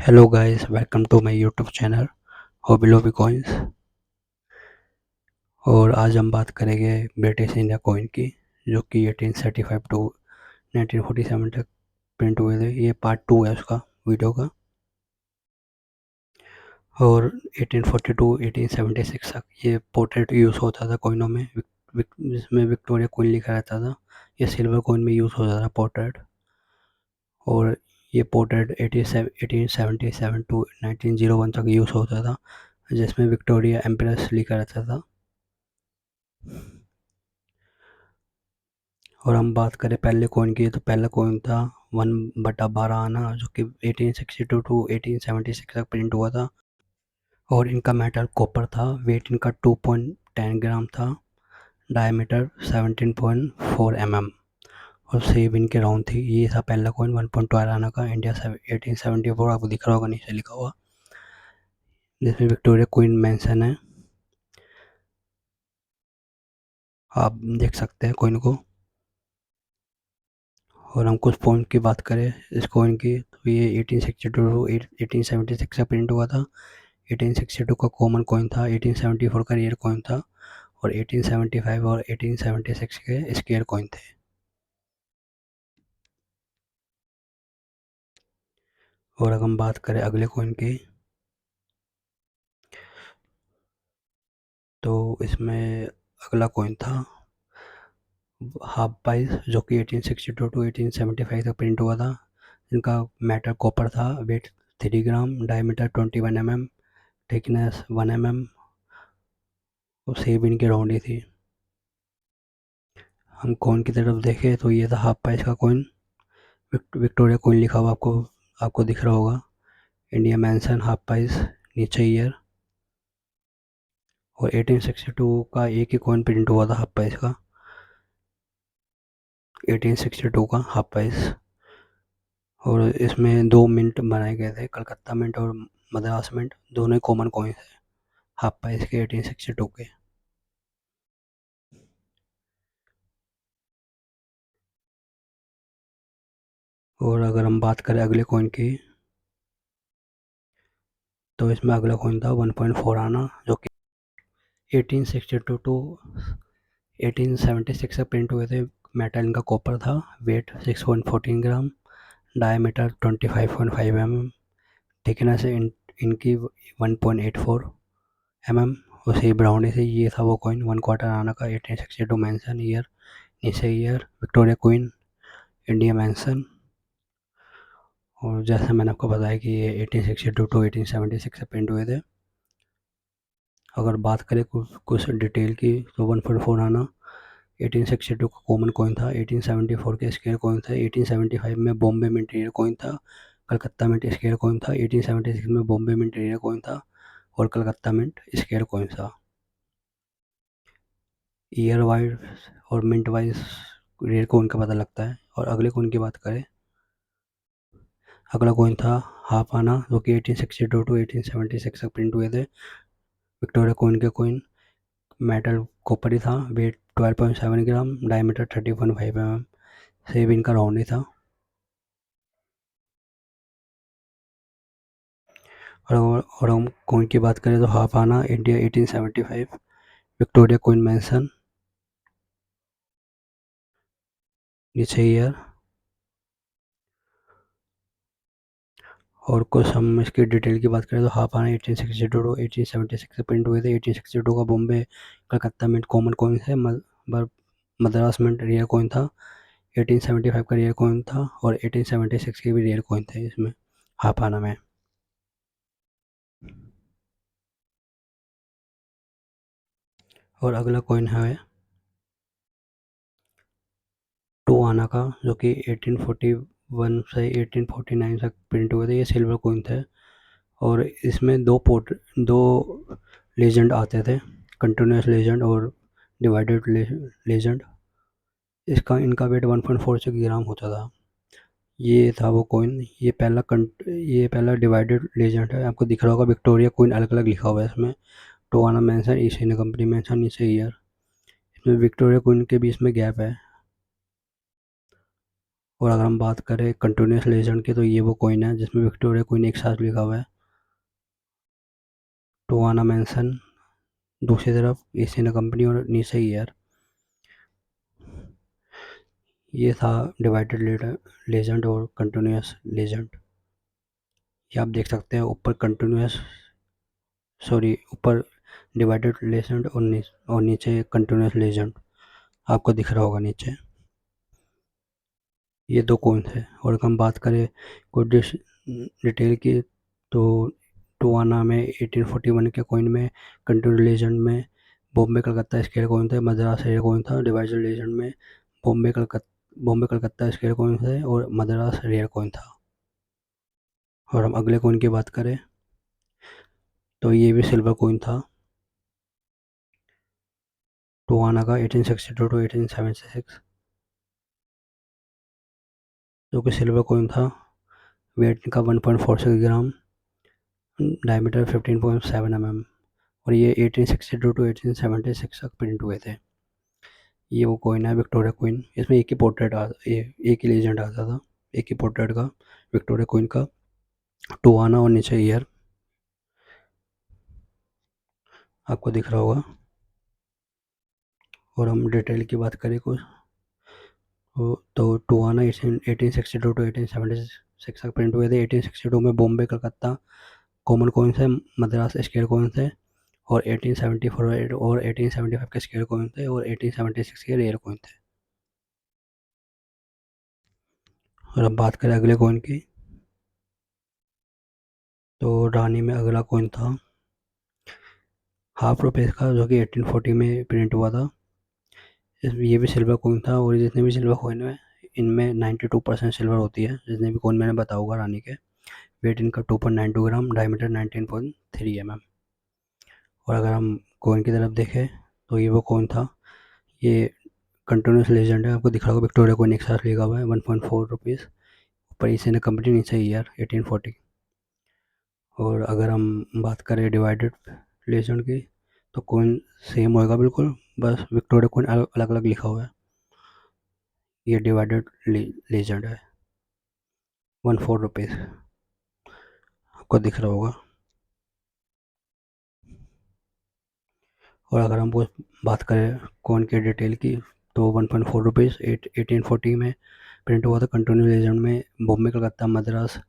Hello guys, welcome to my YouTube channel hobby lobby coins. और आज हम बात करेंगे ब्रिटिश इंडिया कॉइन की, जो कि 1835 टू 1947 तक प्रिंट हुए थे। ये पार्ट 2 है उसका वीडियो का। और 1842 1876 तक ये पोर्ट्रेट यूज़ होता था कॉइनों में, जिसमें विक्टोरिया कॉइन लिखा रहता था। ये सिल्वर कॉइन में यूज़ होता था पोर्ट्रेट। और ये पोर्ट्रेट 1877 टू 1901 तक यूज़ होता था, जिसमें विक्टोरिया एम्प्रेस लिखा रहता था। और हम बात करें पहले कॉइन की, तो पहला कॉइन था 1/12 आना, जो कि 1862 टू 1876 तक प्रिंट हुआ था। और इनका मेटल कॉपर था। वेट इनका 2.10 ग्राम था। Diameter 17.4 mm। और सेब इनके राउंड थी। ये था पहला कॉइन 1.12 आना का, इंडिया 1874। आपको दिख रहा होगा नीचे लिखा हुआ, जिसमें विक्टोरिया क्वीन मेंशन है। आप देख सकते हैं कॉइन को। और हम कुछ पॉइंट की बात करें इस कॉइन की, तो ये 1862 टू 1876 का प्रिंट हुआ था। 1862 का कॉमन कॉइन था, 1874 का रेयर कॉइन था, और 1875 और 1876 के स्क्वायर कॉइन थे। और अगर हम बात करें अगले कॉइन की, तो इसमें अगला कॉइन था हाफ पाइस, जो कि 1862 टू 1875 तक प्रिंट हुआ था। इनका मेटल कॉपर था। वेट 3 ग्राम, डायमीटर 21 mm, थिकनेस 1 mm, और सेब इनकी राउंड ही थी। हम कॉइन की तरफ देखें तो ये था हाफ प्राइस का कॉइन। विक्टोरिया कॉइन लिखा हुआ आपको आपको दिख रहा होगा। इंडिया मेंशन हाफ प्राइस, नीचे ईयर। और 1862 का एक ही कॉइन प्रिंट हुआ था हाफ प्राइस का, 1862 का हाफ प्राइस। और इसमें 2 मिंट बनाए गए थे, कलकत्ता मिंट और मद्रास मिंट, दोनों ही कॉमन कॉइन थे हाफ प्राइस के 1862 के। और अगर हम बात करें अगले कॉइन की, तो इसमें अगला कॉइन था 1.4 आना, जो कि 1862 टू 1876 से प्रिंट हुए थे। मेटल इनका कॉपर था। वेट 6.14 ग्राम, डायमीटर 25.5 mm, थिकनेस इनकी 1.84 mm, और सेब राउंड से ये था वो कॉइन 1/4 आना का, 1862 मेंशन ईयर, नीचे year, Victoria queen, India mention. और जैसे मैंने आपको बताया कि ये 1862 टू 1876 से प्रिंट हुए थे। अगर बात करें कुछ डिटेल की, तो 1.4 आना 1862 का कॉमन कॉइन था। 1874 के स्क्वायर कॉइन था। 1875 में बॉम्बे मिंट ईयर कॉइन था। कलकत्ता मिंट स्क्वायर कॉइन था। 1876 में बॉम्बे मिंट ईयर कॉइन था और कलकत्ता मिंट स्क्वायर कॉइन था। ईयर वाइज और मिंट वाइज रेयर कॉइन का पता लगता है। और अगले कॉइन की बात करें, अगला कॉइन था हाफ आना, जो कि 1862 टू 1876 तक प्रिंट हुए थे। विक्टोरिया कॉइन के कॉइन, मेटल कॉपर ही था। वेट 12.7 ग्राम, डायमीटर 30.5 mm, सेब इनका राउंड ही था। और हम कॉइन की बात करें तो हाफ आना इंडिया 1875, विक्टोरिया कॉइन मेंशन, नीचे ईयर। और कुछ हम इसकी डिटेल की बात करें तो हाफ आना 1862 टू 1876 से प्रिंट हुए थे। 1862 का Bombay Calcutta mint common coin है। मद्रास मिंट रियर कॉइन था। 1875 का रियर कॉइन था, और 1876 के भी रियर कॉइन थे इसमें हाफ आना में। और अगला कॉइन है 2 आना का, जो कि 1841 से 1849 तक प्रिंट हुए थे। ये सिल्वर कॉइन थे। और इसमें दो लेजेंड आते थे, कंटिन्यूस लेजेंड और डिवाइडेड लेजेंड। इसका इनका वेट 1.46 ग्राम होता था। ये था वो कॉइन। ये पहला डिवाइडेड लेजेंड है। आपको दिख रहा होगा विक्टोरिया कॉइन अलग अलग लिखा हुआ है इसमें। टोआना mention, East India Company mention, नीचे ईयर। इसमें विक्टोरिया कॉइन के बीच में गैप है। और अगर हम बात करें कंटिन्यूस लेजेंड की, तो ये वो कॉइन है जिसमें विक्टोरिया कॉइन एक साथ लिखा हुआ है। टोवाना मेंशन दूसरी तरफ एशियन कंपनी और नीचे ईयर। ये था डिवाइडेड लेजेंड और कंटिन्यूस लेजेंड। ये आप देख सकते हैं ऊपर कंटिन्यूस, सॉरी ऊपर डिवाइडेड लेजेंड और नीचे कंटिन्यूस लेजेंड आपको दिख रहा होगा नीचे। ये दो कॉइन थे। और अगर हम बात करें कुछ डिटेल की, तो टोवाना में 1841 के कॉइन में, कंटिन्यूस लेजेंड में बॉम्बे कलकत्ता स्क्वायर कॉइन थे, मद्रास रेयर कॉइन था। डिवाइडेड लेजेंड में बॉम्बे कलकत्ता स्क्वायर कॉइन थे और मद्रास रेयर कॉइन था। और हम अगले कॉइन की बात करें तो ये भी सिल्वर कॉइन था, टोवाना का 1862 टू 1876, जो कि सिल्वर कॉइन था। वेट का 1.46 ग्राम, डायमीटर 15.7 mm, और ये 1862 टू 1876 तक प्रिंट हुए थे। ये वो कॉइन है विक्टोरिया कॉइन। इसमें एक ही पोर्ट्रेट एक ही लेजेंड आता था, एक ही पोर्ट्रेट का, विक्टोरिया कॉइन का। टोवाना और नीचे ईयर आपको दिख रहा होगा। और हम डिटेल की बात करें कुछ, तो टोवाना 1862 टू 1876 तक प्रिंट हुए थे। 1862 में बॉम्बे कलकत्ता कॉमन कॉइन थे, मद्रास स्क्वायर कॉइन थे, और 1874 और 1875 के स्क्वायर कॉइन थे, और 1876 के रेयर कॉइन थे। और अब बात करें अगले कॉइन की, तो रानी में अगला कॉइन था हाफ रुपये का, जो कि 1840 में प्रिंट हुआ था। ये भी सिल्वर कॉइन था, और जितने भी सिल्वर कॉइन है इनमें 92% सिल्वर होती है। जितने भी कॉइन मैंने बताया होगा रानी के। वेट इनका 2.92 ग्राम, डायमीटर 19.3 mm। और अगर हम कॉइन की तरफ देखें तो ये वो कॉइन था, ये कंटिन्यूस लेजेंड है। आपको दिख रहा होगा विक्टोरिया कॉइन एक साथ लिखा हुआ है, 1.4 रुपीज़। ऊपर इसे ने कंपनी, नीचे ईयर 1840। और अगर हम बात करें डिवाइडेड लेजेंड की, तो कॉइन सेम होएगा बिल्कुल, बस विक्टोरिया कॉइन अलग अलग लिखा हुआ है। ये डिवाइडेड लेजेंड है, 1.4 रुपीज़ आपको दिख रहा होगा। और अगर हम वो बात करें कॉइन के डिटेल की, तो 1.4 रुपीज़ 1840 में प्रिंट हुआ था। कंटिन्यू लेजेंड में बॉम्बे कलकत्ता मद्रास,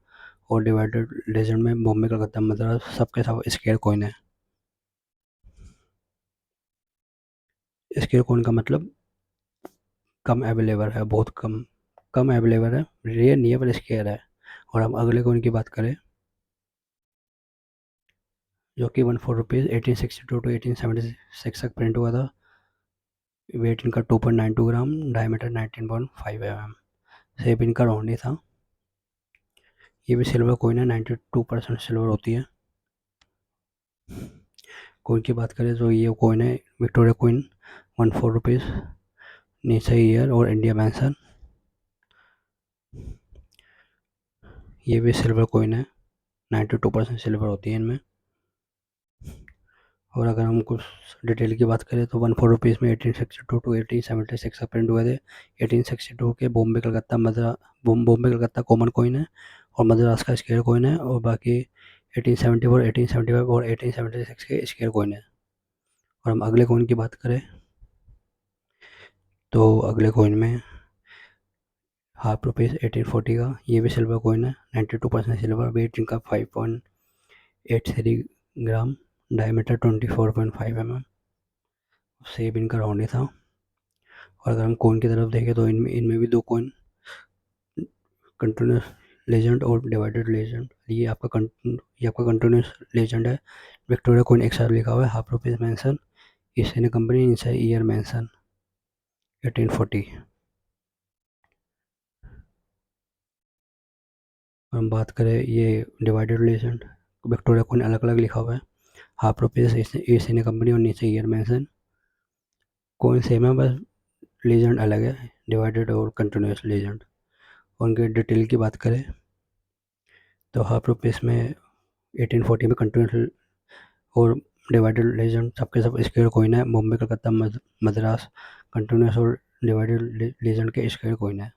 और डिवाइडेड लेजेंड में बॉम्बे कलकत्ता मद्रास, सबके सब स्क्वायर कॉइन है। स्क्वायर कॉइन का मतलब कम अवेलेबल है, बहुत कम कम अवेलेबल है, रेयर नहीं है पर स्क्वायर है। और हम अगले कॉइन की बात करें, जो कि 1.4 रुपीज़ 1862 टू 1876 तक प्रिंट हुआ था। वेट इनका 2.92 ग्राम, डायमीटर 19.5 mm। शेप इनका राउंड ही था। ये भी सिल्वर कॉइन है, 92% सिल्वर होती है। कॉइन की बात करें तो ये कॉइन है विक्टोरिया कॉइन, 1.4 रुपीज़, नीचे ईयर और इंडिया मेंशन। ये भी सिल्वर कॉइन है, 92% सिल्वर होती है इनमें। और अगर हम कुछ डिटेल की बात करें तो 1.4 रुपीज़ में 1862 टू 1876 का प्रिंट हुए थे। 1862 के बॉम्बे कलकत्ता कॉमन कॉइन है, और मद्रास का स्क्वायर कॉइन है, और बाकी 1874, 1875 और 1876 के स्क्वायर कॉइन है। और हम अगले कॉइन की बात करें तो अगले कॉइन में हाफ रुपीज़ 1840 का, ये भी सिल्वर कॉइन है, 92% सिल्वर। वेट इनका 5.83 ग्राम, डायमीटर 24.5 mm। सेब इनका राउंड ही था। और अगर हम कॉइन की तरफ देखें तो इनमें इनमें भी दो कॉइन, कंटिन्यूस लेजेंड और डिवाइडेड लेजेंड। ये आपका कंटिन्यूस लेजेंड है। विक्टोरिया कॉइन एक साथ लिखा हुआ है, हाफ रुपीज़ मेंशन, इसने कंपनी इनसे ईयर मेंशन 1840। हम बात करें ये डिवाइडेड लेजेंड, विक्टोरिया कॉइन अलग अलग लिखा हुआ है, हाफ रुपीज़ इसने कंपनी और नीचे ईयर मेंशन। कॉइन सेम है, बस लेजेंड अलग है, डिवाइडेड और कंटिन्यूस लेजेंड। उनके डिटेल की बात करें तो हाफ रुपीज़ में 1840 में कंटिन्यूस और डिवाइडेड लेजेंड सबके सब स्क्वायर कॉइन है। बॉम्बे कलकत्ता मद्रास कंटिन्यूस और डिवाइडेड लेजेंड के स्क्वायर कॉइन है।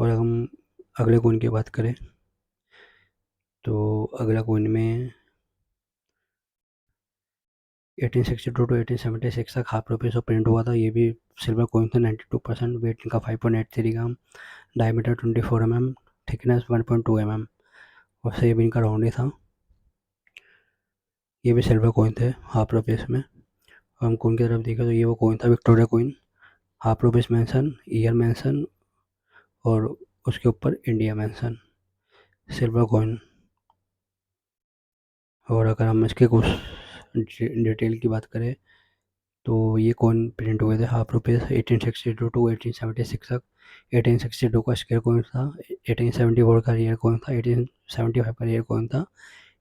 और हम अगले कॉइन की बात करें तो अगला कॉइन में 1862 टू 1876 तक हाफ रुपीज़ और प्रिंट हुआ था। ये भी सिल्वर कॉइन था। 92% वेट इनका 5.83 ग्राम, डायमीटर 24 mm, थिकनेस 1.2 mm और सेब इनका राउंड ही था। ये भी सिल्वर कॉइन थे हाफ रुपीज़ में। हम कॉइन की तरफ देखें तो ये वो कॉइन था Victoria coin, half rupees mention, year mention और उसके ऊपर इंडिया मेंशन, सिल्वर कॉइन। और अगर हम इसके कुछ डिटेल की बात करें तो ये कॉइन प्रिंट हुए थे हाफ रुपीज़ 1862 टू 1876 तक। 1862 का स्क्वायर कॉइन था, 1874 का रियल कॉइन था, 1875 का रियल कॉइन था,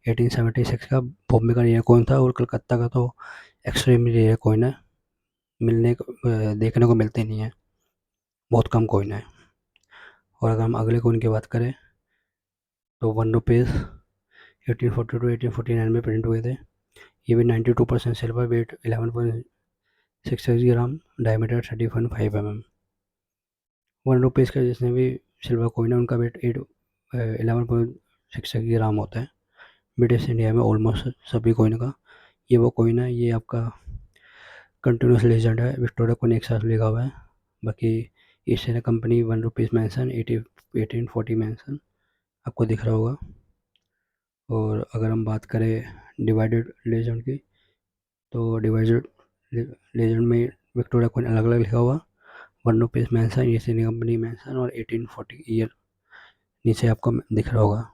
1876 का बॉम्बे का रियल कॉइन था और कलकत्ता का तो एक्सट्रीमली रेयर कॉइन है, देखने को मिलते नहीं है, बहुत कम कॉइन है। और अगर हम अगले कॉइन की बात करें तो 1 रुपीज़ 1840 टू 1849 में प्रिंट हुए थे। ये भी 92% सिल्वर, वेट 11.66 ग्राम, डायमीटर 30.5 mm। 1 रुपीज़ का जितने भी सिल्वर कॉइन है उनका वेट 11.66 ग्राम होता है ब्रिटिश इंडिया में ऑलमोस्ट सभी कॉइन का। ये वो कॉइन है, ये आपका कंटिन्यूस लेजेंड है, विक्टोरिया कॉइन एक साथ लिखा हुआ है। बाकी east India company 1 rupees mention, 1840 mention आपको दिख रहा होगा। और अगर हम बात करें डिवाइडेड लेजेंड की तो डिवाइडेड लेजेंड में विक्टोरिया कॉइन अलग अलग लिखा हुआ, 1 rupees mention, East India Company mention और 1840 ईयर नीचे आपको दिख रहा होगा।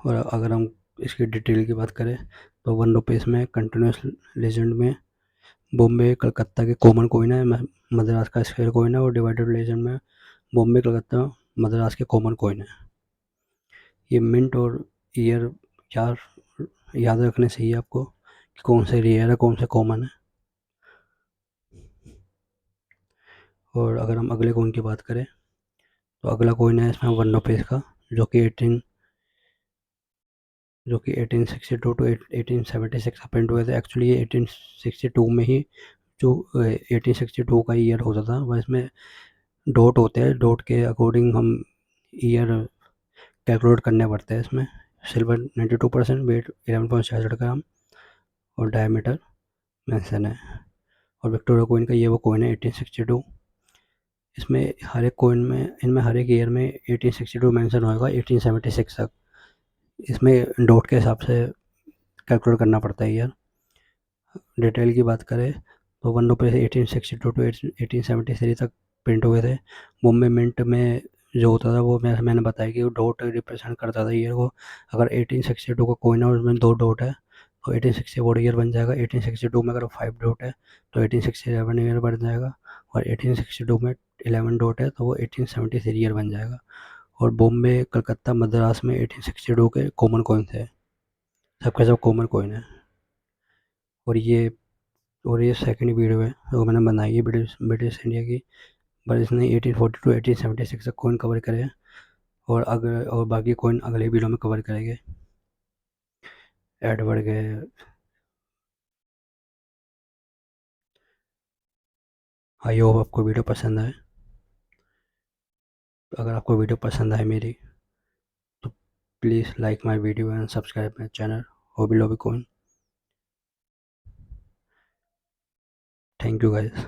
और अगर हम इसकी डिटेल की बात करें तो 1 रुपीज़ में कंटिन्यूस लेजेंड में बॉम्बे कलकत्ता के कॉमन कॉइन है, मद्रास का स्क्वायर कॉइन है और डिवाइडेड लेजेंड में बॉम्बे कलकत्ता मद्रास के कॉमन कॉइन है। ये मिंट और ईयर यार याद रखने चाहिए आपको कि कौन से रेयर है कौन से कॉमन है। और अगर हम अगले कॉइन की बात करें तो अगला कॉइन है इसमें 1 रुपीज़ का जो कि 1862 टू 1876 का प्रिंट हुए थे। एक्चुअली ये 1862 में ही जो 1862 का ईयर होता था वह इसमें डॉट होते हैं, डॉट के अकॉर्डिंग हम ईयर कैलकुलेट करने पड़ते हैं इसमें। सिल्वर 92%, वेट 11.66 ग्राम और डायमीटर मेंशन है। और विक्टोरिया कॉइन का ये वो कॉइन है 1862। इसमें हर एक कॉइन में इनमें हर एक ईयर में 1862 मेंशन होगा 1876 तक। इसमें डॉट के हिसाब से कैलकुलेट करना पड़ता है ईयर। डिटेल की बात करें तो 1 रुपये 1862 टू 1873 तक प्रिंट हुए थे। बॉम्बे मिंट में जो होता था वो मैंने बताया कि वो डॉट रिप्रेजेंट करता था ईयर को। अगर 1862 का कॉइन है और उसमें 2 डॉट है तो 1864 ईयर बन जाएगा। 1862 में अगर 5 डॉट है तो 1867 ईयर बन जाएगा और 1862 में 11 डॉट है तो वो 1873 ईयर बन जाएगा। और बॉम्बे कलकत्ता मद्रास में 1862 के कॉमन कॉइन थे, सबके सब कॉमन कॉइन है। और ये सेकंड वीडियो है जो मैंने बनाई है ब्रिटिश इंडिया की, बट इसने 1840 टू 1876 तक कॉइन कवर करे हैं और बाकी कॉइन अगले वीडियो में कवर करेंगे। एडवर्ड गए। आई होप आपको वीडियो पसंद आए। अगर आपको वीडियो पसंद आए मेरी तो please like my video and subscribe my channel hobby lobby coin. Thank you guys.